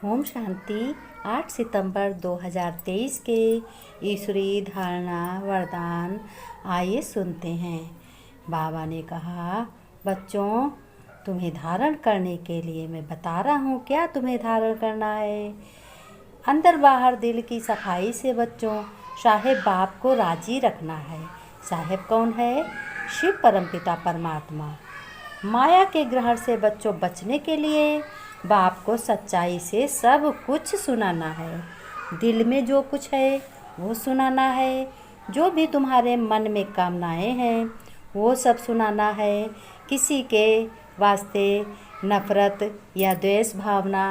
ओम शांति। 8 सितंबर 2023 के ईश्वरीय धारणा वरदान आइए सुनते हैं। बाबा ने कहा, बच्चों तुम्हें धारण करने के लिए मैं बता रहा हूँ क्या तुम्हें धारण करना है। अंदर बाहर दिल की सफाई से बच्चों साहेब बाप को राजी रखना है। साहेब कौन है? शिव परमपिता परमात्मा। माया के ग्रहण से बच्चों बचने के लिए बाप को सच्चाई से सब कुछ सुनाना है। दिल में जो कुछ है वो सुनाना है। जो भी तुम्हारे मन में कामनाएं हैं वो सब सुनाना है। किसी के वास्ते नफ़रत या द्वेष भावना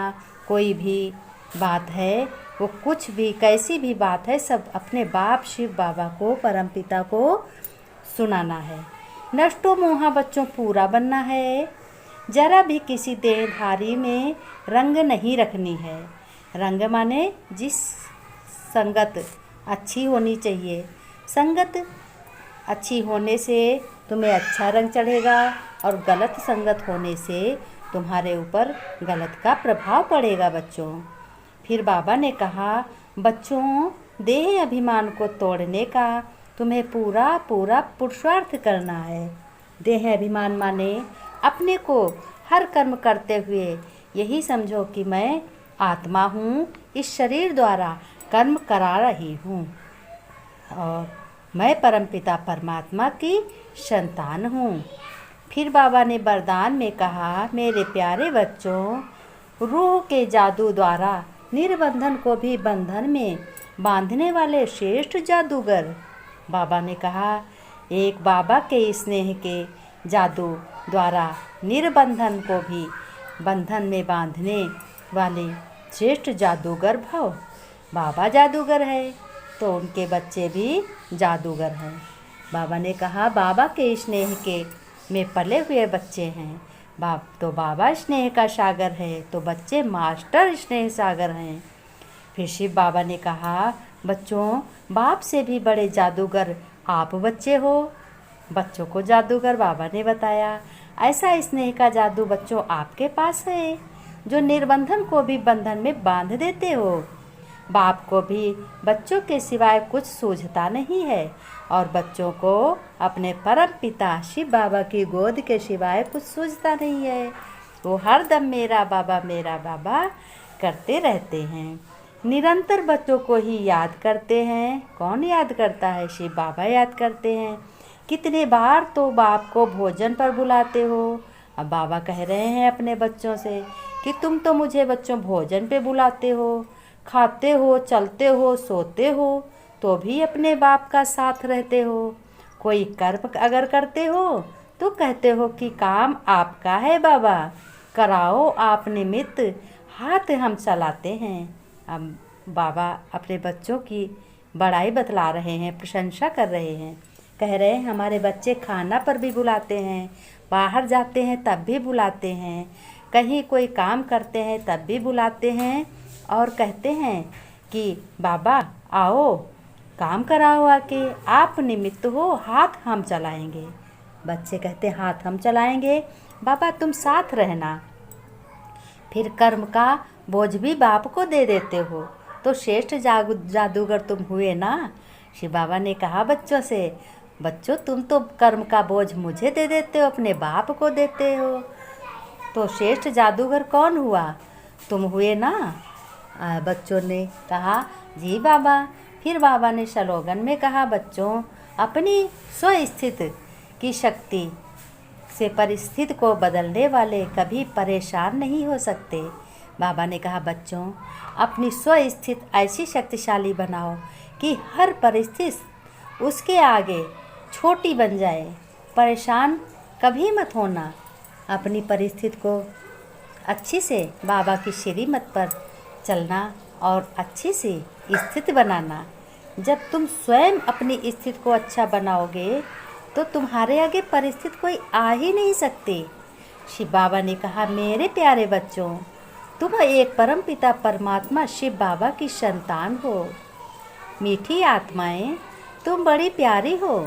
कोई भी बात है, वो कुछ भी कैसी भी बात है, सब अपने बाप शिव बाबा को परमपिता को सुनाना है। नष्टो मोहा बच्चों पूरा बनना है। जरा भी किसी देहधारी में रंग नहीं रखनी है। रंग माने जिस संगत अच्छी होनी चाहिए। संगत अच्छी होने से तुम्हें अच्छा रंग चढ़ेगा और गलत संगत होने से तुम्हारे ऊपर गलत का प्रभाव पड़ेगा बच्चों। फिर बाबा ने कहा, बच्चों देह अभिमान को तोड़ने का तुम्हें पूरा पुरुषार्थ करना है। देह अभिमान माने अपने को हर कर्म करते हुए यही समझो कि मैं आत्मा हूँ, इस शरीर द्वारा कर्म करा रही हूँ और मैं परमपिता परमात्मा की संतान हूँ। फिर बाबा ने वरदान में कहा, मेरे प्यारे बच्चों, रूह के जादू द्वारा निर्बंधन को भी बंधन में बांधने वाले श्रेष्ठ जादूगर। बाबा ने कहा, एक बाबा के स्नेह के जादू द्वारा निर्बंधन को भी बंधन में बांधने वाले श्रेष्ठ जादूगर भव। बाबा जादूगर है तो उनके बच्चे भी जादूगर हैं। बाबा ने कहा, बाबा के स्नेह के में पले हुए बच्चे हैं। बाबा स्नेह का सागर है तो बच्चे मास्टर स्नेह सागर हैं। फिर शिव बाबा ने कहा, बच्चों बाप से भी बड़े जादूगर आप बच्चे हो। बच्चों को जादूगर बाबा ने बताया। ऐसा स्नेह का जादू बच्चों आपके पास है जो निर्बंधन को भी बंधन में बांध देते हो। बाप को भी बच्चों के सिवाय कुछ सूझता नहीं है और बच्चों को अपने परम पिता शिव बाबा की गोद के सिवाय कुछ सूझता नहीं है। वो हरदम मेरा बाबा करते रहते हैं। निरंतर बच्चों को ही याद करते हैं। कौन याद करता है? शिव बाबा याद करते हैं। कितने बार तो बाप को भोजन पर बुलाते हो। अब बाबा कह रहे हैं अपने बच्चों से कि तुम तो मुझे बच्चों भोजन पे बुलाते हो, खाते हो, चलते हो, सोते हो, तो भी अपने बाप का साथ रहते हो। कोई कर्म अगर करते हो तो कहते हो कि काम आपका है बाबा, कराओ आप निमित्त, हाथ हम चलाते हैं। अब बाबा अपने बच्चों की बड़ाई बतला रहे हैं, प्रशंसा कर रहे हैं। कह रहे हैं हमारे बच्चे खाना पर भी बुलाते हैं, बाहर जाते हैं तब भी बुलाते हैं, कहीं कोई काम करते हैं तब भी बुलाते हैं और कहते हैं कि बाबा आओ काम कराओ आके, आप निमित्त हो, हाथ हम चलाएंगे। बच्चे कहते हाथ हम चलाएंगे, बाबा तुम साथ रहना। फिर कर्म का बोझ भी बाप को दे देते हो तो श्रेष्ठ जादूगर तुम हुए ना। शिव बाबा ने कहा बच्चों से, बच्चों तुम तो कर्म का बोझ मुझे दे देते हो, अपने बाप को देते हो, तो श्रेष्ठ जादूगर कौन हुआ? तुम हुए ना। बच्चों ने कहा जी बाबा। फिर बाबा ने स्लोगन में कहा, बच्चों अपनी स्वस्थित की शक्ति से परिस्थिति को बदलने वाले कभी परेशान नहीं हो सकते। बाबा ने कहा, बच्चों अपनी स्वस्थिति ऐसी शक्तिशाली बनाओ कि हर परिस्थिति उसके आगे छोटी बन जाए। परेशान कभी मत होना। अपनी परिस्थिति को अच्छी से बाबा की श्रीमत पर चलना और अच्छी से स्थिति बनाना। जब तुम स्वयं अपनी स्थिति को अच्छा बनाओगे तो तुम्हारे आगे परिस्थिति कोई आ ही नहीं सकती। शिव बाबा ने कहा, मेरे प्यारे बच्चों तुम एक परम पिता परमात्मा शिव बाबा की संतान हो। मीठी आत्माएं तुम बड़ी प्यारी हो।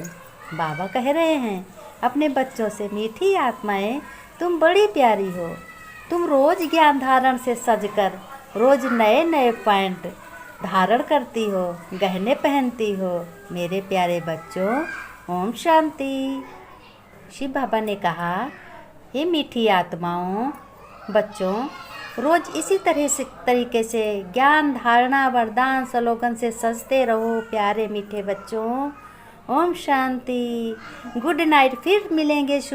बाबा कह रहे हैं अपने बच्चों से, मीठी आत्माएं तुम बड़ी प्यारी हो। तुम रोज ज्ञान धारण से सजकर रोज़ नए नए पैंट धारण करती हो, गहने पहनती हो। मेरे प्यारे बच्चों, ओम शांति। शिव बाबा ने कहा, हे मीठी आत्माओं, बच्चों रोज़ इसी तरीके से ज्ञान, धारणा, वरदान, स्लोगन से सजते रहो प्यारे मीठे बच्चों। ओम शांति। Good night. फिर मिलेंगे शुभ